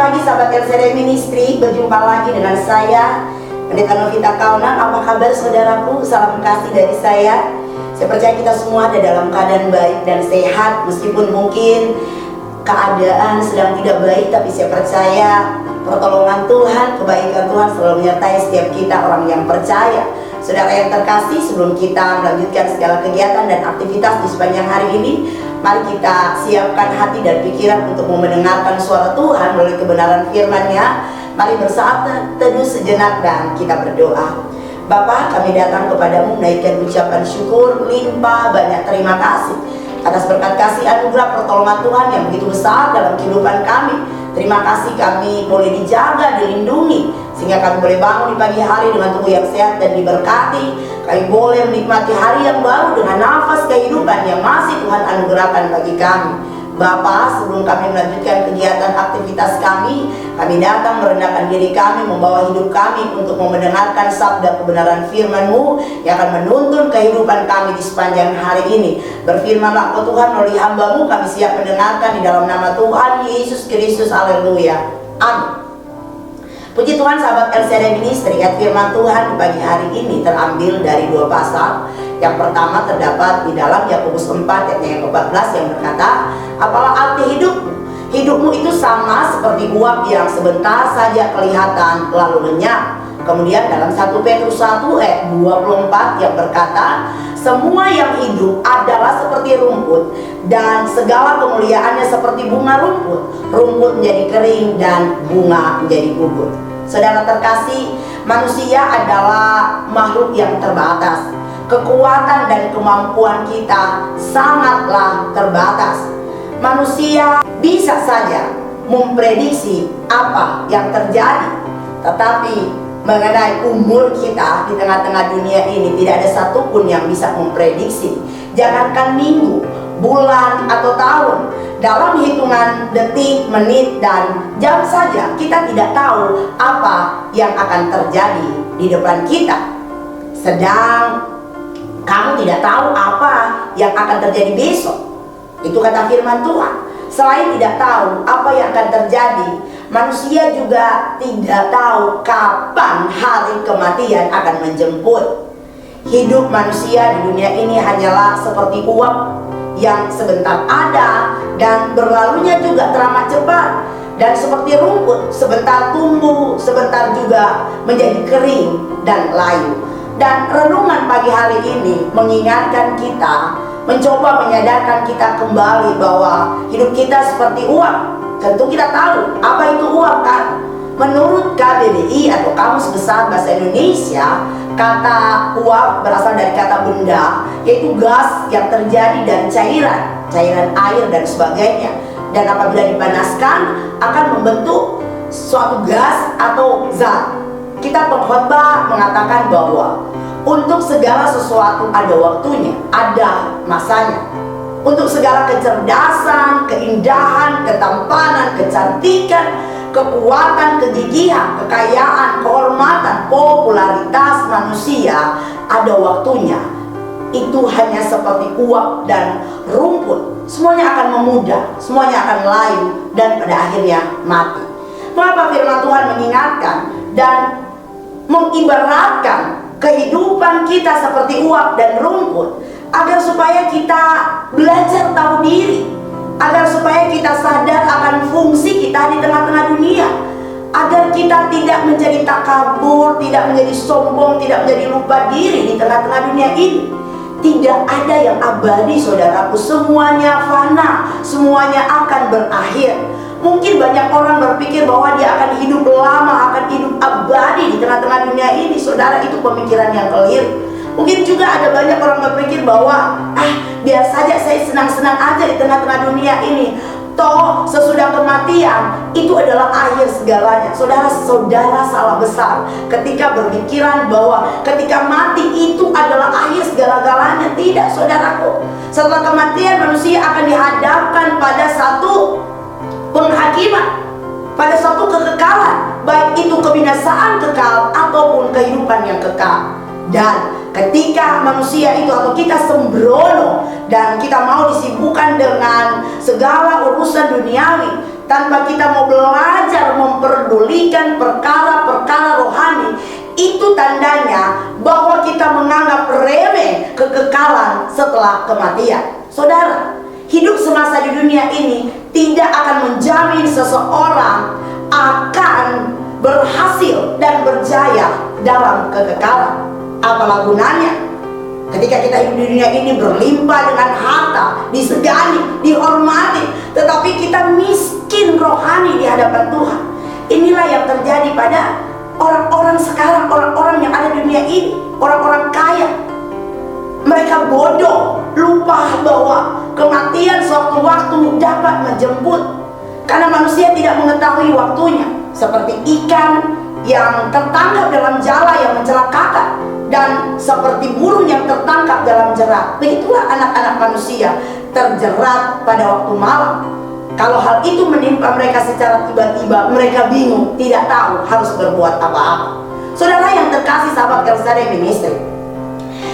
pagi sahabat LCD Ministry, berjumpa lagi dengan saya Pendeta Novita Kaunan. Apa kabar saudaraku? Salam kasih dari saya. Saya percaya kita semua ada dalam keadaan baik dan sehat, meskipun mungkin keadaan sedang tidak baik, tapi saya percaya pertolongan Tuhan, kebaikan Tuhan selalu menyertai setiap kita orang yang percaya. Saudara yang terkasih, sebelum kita melanjutkan segala kegiatan dan aktivitas di sepanjang hari ini, mari kita siapkan hati dan pikiran untuk mendengarkan suara Tuhan melalui kebenaran firman-Nya. Mari bersatu teduh sejenak dan kita berdoa. Bapa, kami datang kepadamu menaikkan ucapan syukur, limpah banyak terima kasih atas berkat kasih anugerah pertolongan Tuhan yang begitu besar dalam kehidupan kami. Terima kasih kami boleh dijaga, dilindungi, sehingga kami boleh bangun di pagi hari dengan tubuh yang sehat dan diberkati. Kami boleh menikmati hari yang baru dengan nafas kehidupan yang masih Tuhan anugerahkan bagi kami. Bapa, sebelum kami melanjutkan kegiatan aktivitas kami datang merendahkan diri kami, membawa hidup kami untuk mendengarkan sabda kebenaran firman-Mu yang akan menuntun kehidupan kami di sepanjang hari ini. Berfirmanlah Engkau Tuhan melalui hamba-Mu, kami siap mendengarkan di dalam nama Tuhan Yesus Kristus. Haleluya. Amin. Puji Tuhan sahabat LCD Ministry, ayat firman Tuhan di pagi hari ini terambil dari dua pasal. Yang pertama terdapat di dalam Yakobus 4 ayat yang ke-14 yang berkata, apalah arti hidupmu? Hidupmu itu sama seperti uap yang sebentar saja kelihatan lalu lenyap. Kemudian dalam 1 Petrus 1 ayat 24 yang berkata, semua yang hidup adalah seperti rumput, dan segala kemuliaannya seperti bunga rumput. Rumput menjadi kering dan bunga menjadi gugur. Saudara terkasih, manusia adalah makhluk yang terbatas. Kekuatan dan kemampuan kita sangatlah terbatas. Manusia bisa saja memprediksi apa yang terjadi, tetapi mengenai umur kita di tengah-tengah dunia ini tidak ada satupun yang bisa memprediksi. Jangankan minggu, bulan atau tahun, dalam hitungan detik, menit, dan jam saja kita tidak tahu apa yang akan terjadi di depan kita. Sedang kamu tidak tahu apa yang akan terjadi besok. Itu kata firman Tuhan. Selain tidak tahu apa yang akan terjadi, manusia juga tidak tahu kapan hari kematian akan menjemput. Hidup manusia di dunia ini hanyalah seperti uap yang sebentar ada dan berlalunya juga teramat cepat. Dan seperti rumput, sebentar tumbuh, sebentar juga menjadi kering dan layu. Dan renungan pagi hari ini mengingatkan kita, mencoba menyadarkan kita kembali bahwa hidup kita seperti uap. Tentu kita tahu apa itu uap kan? Menurut KBBI atau Kamus Besar Bahasa Indonesia, kata uap berasal dari kata benda, yaitu gas yang terjadi dari cairan air dan sebagainya. Dan apabila dipanaskan akan membentuk suatu gas atau zat. Kita pengkhotbah mengatakan bahwa untuk segala sesuatu ada waktunya, ada masanya. Untuk segala kecerdasan, keindahan, ketampanan, kecantikan, kekuatan, kegigihan, kekayaan, kehormatan, popularitas manusia ada waktunya. Itu hanya seperti uap dan rumput. Semuanya akan memudar, semuanya akan layu, dan pada akhirnya mati. Mengapa firman Tuhan mengingatkan dan mengibaratkan kehidupan kita seperti uap dan rumput? Agar supaya kita belajar tahu diri, agar supaya kita sadar akan fungsi kita di tengah-tengah dunia, agar kita tidak menjadi takabur, tidak menjadi sombong, tidak menjadi lupa diri di tengah-tengah dunia ini. Tidak ada yang abadi saudaraku, semuanya fana, semuanya akan berakhir. Mungkin banyak orang berpikir bahwa dia akan hidup lama, akan hidup abadi di tengah-tengah dunia ini. Saudara, itu pemikiran yang keliru. Mungkin juga ada banyak orang berpikir bahwa biar saja saya senang-senang aja di tengah-tengah dunia ini. Toh sesudah kematian itu adalah akhir segalanya. Saudara salah besar ketika berpikiran bahwa ketika mati itu adalah akhir segala-galanya. Tidak, saudaraku. Setelah kematian manusia akan dihadapkan pada satu penghakiman, pada suatu kekekalan, baik itu kebinasaan kekal ataupun kehidupan yang kekal. Dan ketika manusia itu atau kita sembrono dan kita mau disibukkan dengan segala urusan duniawi, tanpa kita mau belajar memperdulikan perkara-perkara rohani, itu tandanya bahwa kita menganggap remeh kekekalan setelah kematian. Saudara, hidup semasa di dunia ini tidak akan menjamin seseorang akan berhasil dan berjaya dalam kekekalan. Apalah gunanya ketika kita hidup di dunia ini berlimpah dengan harta, disegani, dihormati, tetapi kita miskin rohani di hadapan Tuhan. Inilah yang terjadi pada orang-orang sekarang, orang-orang yang ada di dunia ini, orang-orang kaya. Mereka bodoh, lupa bahwa kematian suatu waktu dapat menjemput, karena manusia tidak mengetahui waktunya. Seperti ikan yang tertangkap dalam jala yang mencelakakan, dan seperti burung yang tertangkap dalam jerat, begitulah anak-anak manusia terjerat pada waktu malam. Kalau hal itu menimpa mereka secara tiba-tiba, mereka bingung, tidak tahu harus berbuat apa-apa. Saudara yang terkasih, sahabat Elsadai Ministry,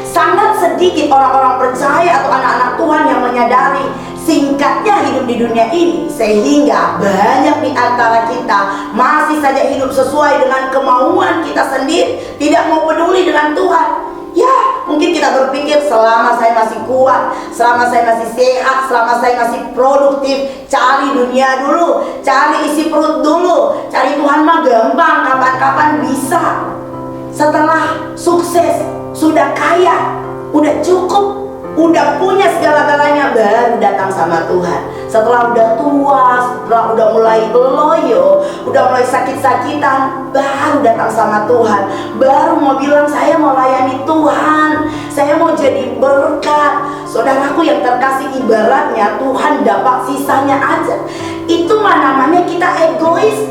sangat sedikit orang-orang percaya atau anak-anak Tuhan yang menyadari singkatnya hidup di dunia ini, sehingga banyak di antara kita masih saja hidup sesuai dengan kemauan kita sendiri, tidak mau peduli dengan Tuhan. Ya, mungkin kita berpikir selama saya masih kuat, selama saya masih sehat, selama saya masih produktif, cari dunia dulu, cari isi perut dulu, cari Tuhan mah gampang, kapan-kapan bisa. Setelah sukses, sudah kaya, udah cukup, udah punya segala-galanya, baru datang sama Tuhan. Setelah udah tua, setelah udah mulai loyo, udah mulai sakit-sakitan, baru datang sama Tuhan. Baru mau bilang, saya mau layani Tuhan, saya mau jadi berkat. Saudaraku yang terkasih, ibaratnya Tuhan dapat sisanya aja. Itu mah namanya kita egois.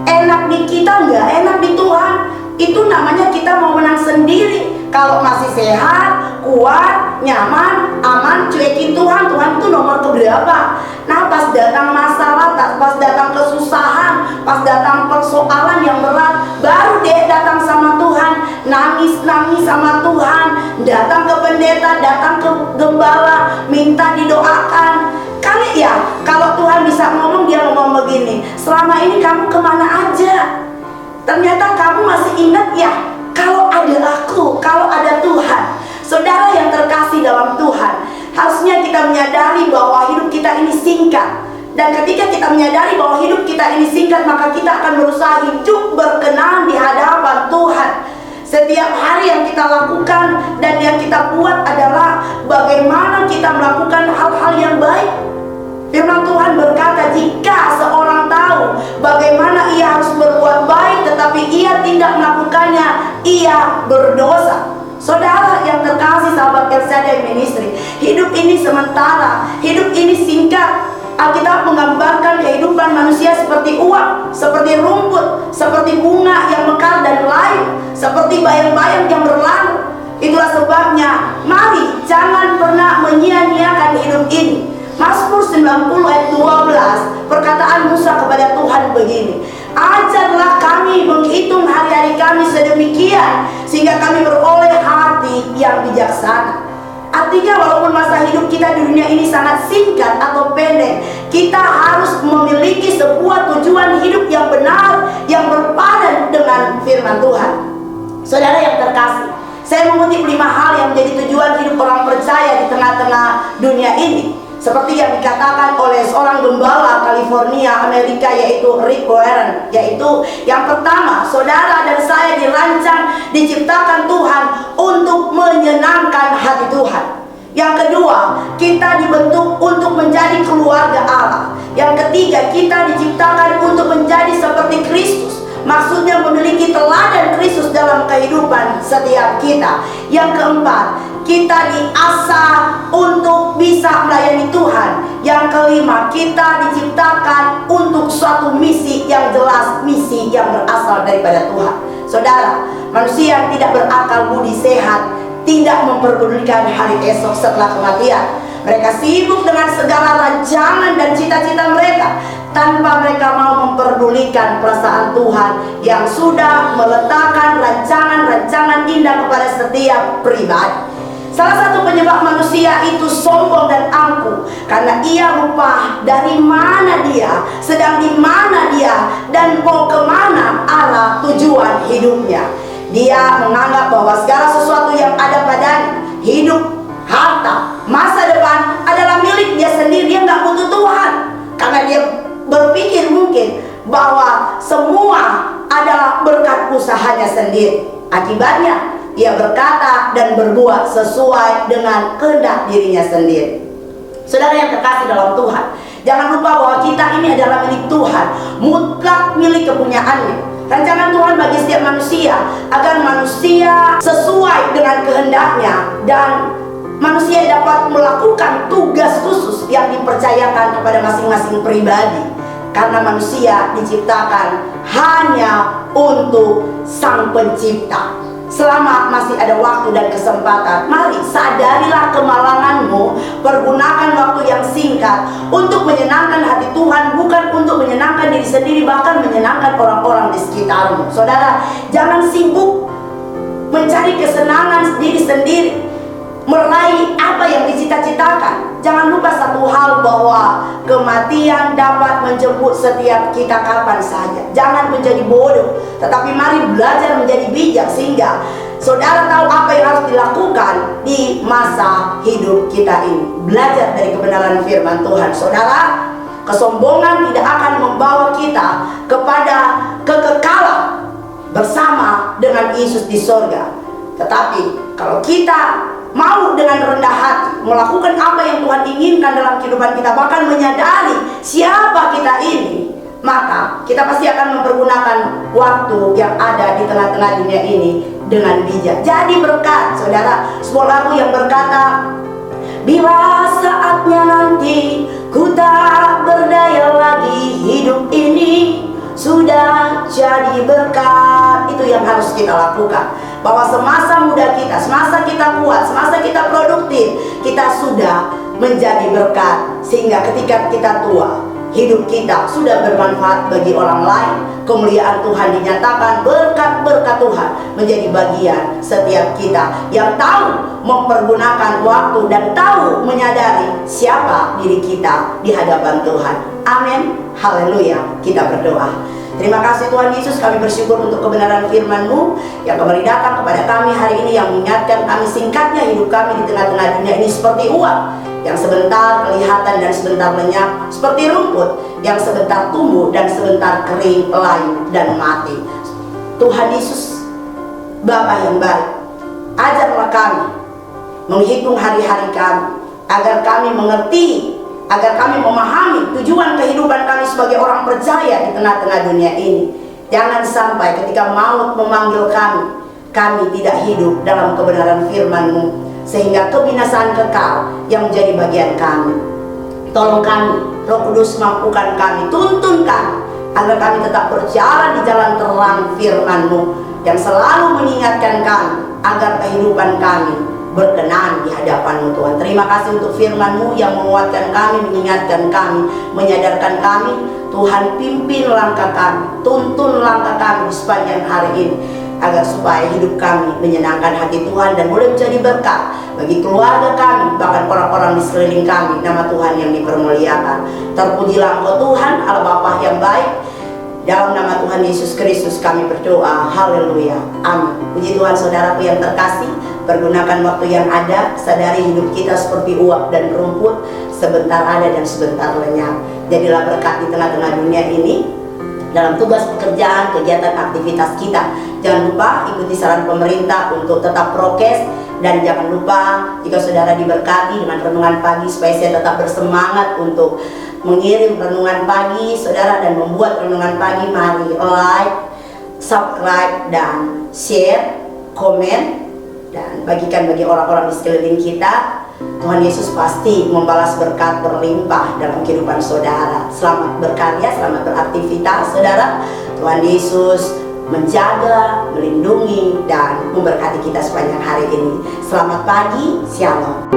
Enak di kita, nggak enak di Tuhan. Itu namanya kita mau menang sendiri. Kalau masih sehat, kuat, nyaman, aman, cuekin Tuhan. Tuhan itu nomor keberapa? Nah, pas datang masalah, pas datang kesusahan, pas datang persoalan yang berat, baru deh datang sama Tuhan, nangis-nangis sama Tuhan, datang ke pendeta, datang ke gembala, minta didoakan. Kali ya, kalau Tuhan bisa ngomong, dia ngomong begini, selama ini kamu kemana aja? Ternyata kamu masih ingat ya, kalau ada aku, kalau ada Tuhan. Saudara yang terkasih dalam Tuhan, harusnya kita menyadari bahwa hidup kita ini singkat. Dan ketika kita menyadari bahwa hidup kita ini singkat, maka kita akan berusaha hidup berkenan di hadapan Tuhan. Setiap hari yang kita lakukan dan yang kita buat adalah bagaimana kita melakukan hal-hal yang baik. Firman Tuhan berkata, jika seorang tahu bagaimana ia harus berbuat baik tetapi ia tidak melakukannya, ia berdosa. Saudara yang terkasih, sahabat Elsadai Ministry, hidup ini sementara, hidup ini singkat. Alkitab menggambarkan kehidupan manusia seperti uap, seperti rumput, seperti bunga yang mekar dan layu, seperti bayang-bayang yang berlalu. Itulah sebabnya, mari jangan pernah menyia-nyiakan hidup ini. Mazmur 90 ayat 12, perkataan Musa kepada Tuhan begini, ajarlah kami menghitung hari-hari kami sedemikian, sehingga kami beroleh hati yang bijaksana. Artinya walaupun masa hidup kita di dunia ini sangat singkat atau pendek, kita harus memiliki sebuah tujuan hidup yang benar, yang berpadan dengan firman Tuhan. Saudara yang terkasih, saya mengutip 5 hal yang menjadi tujuan hidup orang percaya di tengah-tengah dunia ini. Seperti yang dikatakan oleh seorang gembala California, Amerika, yaitu Rick Warren. Yaitu yang pertama, saudara dan saya dirancang, diciptakan Tuhan untuk menyenangkan hati Tuhan. Yang kedua, kita dibentuk untuk menjadi keluarga Allah. Yang ketiga, kita diciptakan untuk menjadi seperti Kristus. Maksudnya memiliki teladan Kristus dalam kehidupan setiap kita. Yang keempat, kita diasah untuk bisa melayani Tuhan. Yang kelima, kita diciptakan untuk suatu misi yang jelas, misi yang berasal daripada Tuhan. Saudara, manusia yang tidak berakal budi sehat tidak memperdulikan hari esok setelah kematian. Mereka sibuk dengan segala rancangan dan cita-cita mereka, tanpa mereka mau memperdulikan perasaan Tuhan yang sudah meletakkan rancangan-rancangan indah kepada setiap pribadi. Salah satu penyebab manusia itu sombong dan angkuh, karena ia lupa dari mana dia, sedang di mana dia, dan mau kemana arah tujuan hidupnya. Dia menganggap bahwa segala sesuatu yang ada padanya, hidup, harta, masa depan adalah milik dia sendiri. Dia nggak butuh Tuhan, karena dia berpikir mungkin bahwa semua adalah berkat usahanya sendiri. Akibatnya ia berkata dan berbuat sesuai dengan kehendak dirinya sendiri. Saudara yang terkasih dalam Tuhan, jangan lupa bahwa kita ini adalah milik Tuhan, mutlak milik kepunyaannya. Rancangan Tuhan bagi setiap manusia agar manusia sesuai dengan kehendaknya, dan manusia dapat melakukan tugas khusus yang dipercayakan kepada masing-masing pribadi. Karena manusia diciptakan hanya untuk Sang Pencipta. Selama masih ada waktu dan kesempatan, mari sadarilah kemalanganmu. Pergunakan waktu yang singkat untuk menyenangkan hati Tuhan, bukan untuk menyenangkan diri sendiri, bahkan menyenangkan orang-orang di sekitarmu. Saudara, jangan sibuk mencari kesenangan diri sendiri, meraih apa yang dicita-citakan. Jangan lupa satu hal, bahwa kematian dapat menjemput setiap kita kapan saja. Jangan menjadi bodoh, tetapi mari belajar menjadi bijak, sehingga saudara tahu apa yang harus dilakukan di masa hidup kita ini. Belajar dari kebenaran firman Tuhan. Saudara, kesombongan tidak akan membawa kita kepada kekekalan bersama dengan Yesus di sorga. Tetapi kalau kita mau dengan rendah hati melakukan apa yang Tuhan inginkan dalam kehidupan kita, bahkan menyadari siapa kita ini, maka kita pasti akan mempergunakan waktu yang ada di tengah-tengah dunia ini dengan bijak. Jadi berkat, saudara. Sebuah lagu yang berkata, bila saatnya nanti ku tak berdaya lagi, hidup ini sudah jadi berkat. Itu yang harus kita lakukan. Bahwa semasa muda kita, semasa kita kuat, semasa kita produktif, kita sudah menjadi berkat. Sehingga ketika kita tua, hidup kita sudah bermanfaat bagi orang lain. Kemuliaan Tuhan dinyatakan, berkat-berkat Tuhan menjadi bagian setiap kita yang tahu mempergunakan waktu dan tahu menyadari siapa diri kita di hadapan Tuhan. Amin. Haleluya. Kita berdoa. Terima kasih Tuhan Yesus, kami bersyukur untuk kebenaran firman-Mu yang kembali datang kepada kami hari ini, yang mengingatkan kami singkatnya hidup kami di tengah-tengah dunia ini seperti uap yang sebentar kelihatan dan sebentar lenyap, seperti rumput yang sebentar tumbuh dan sebentar kering, layu dan mati. Tuhan Yesus, Bapa yang baik, ajarlah kami menghitung hari-hari kami, agar kami mengerti, agar kami memahami tujuan kehidupan kami sebagai orang percaya di tengah-tengah dunia ini. Jangan sampai ketika maut memanggil kami, kami tidak hidup dalam kebenaran firman-Mu, sehingga kebinasaan kekal yang menjadi bagian kami. Tolong kami, Roh Kudus, mampukan kami, tuntun kami, agar kami tetap berjalan di jalan terang firman-Mu, yang selalu mengingatkan kami agar kehidupan kami berkenan di hadapan-Mu, Tuhan. Terima kasih untuk firman-Mu yang menguatkan kami, mengingatkan kami, menyadarkan kami. Tuhan, pimpin langkah kami, tuntun langkah kami di sepanjang hari ini, agar supaya hidup kami menyenangkan hati Tuhan dan boleh menjadi berkat bagi keluarga kami, bahkan orang-orang di sekeliling kami. Nama Tuhan yang dipermuliakan. Terpujilah Engkau Tuhan, Allah Bapa yang baik. Dalam nama Tuhan Yesus Kristus kami berdoa. Haleluya. Amin. Puji Tuhan. Saudaraku yang terkasih, pergunakan waktu yang ada. Sadari hidup kita seperti uap dan rumput, sebentar ada dan sebentar lenyap. Jadilah berkat di tengah-tengah dunia ini, dalam tugas pekerjaan, kegiatan, aktivitas kita. Jangan lupa ikuti saran pemerintah untuk tetap prokes. Dan jangan lupa, jika saudara diberkati dengan renungan pagi, supaya saya tetap bersemangat untuk mengirim renungan pagi saudara dan membuat renungan pagi, mari like, subscribe, dan share, komen, dan bagikan bagi orang-orang di sekeliling kita. Tuhan Yesus pasti membalas berkat berlimpah dalam kehidupan saudara. Selamat berkarya, selamat beraktivitas saudara. Tuhan Yesus menjaga, melindungi, dan memberkati kita sepanjang hari ini. Selamat pagi, shalom.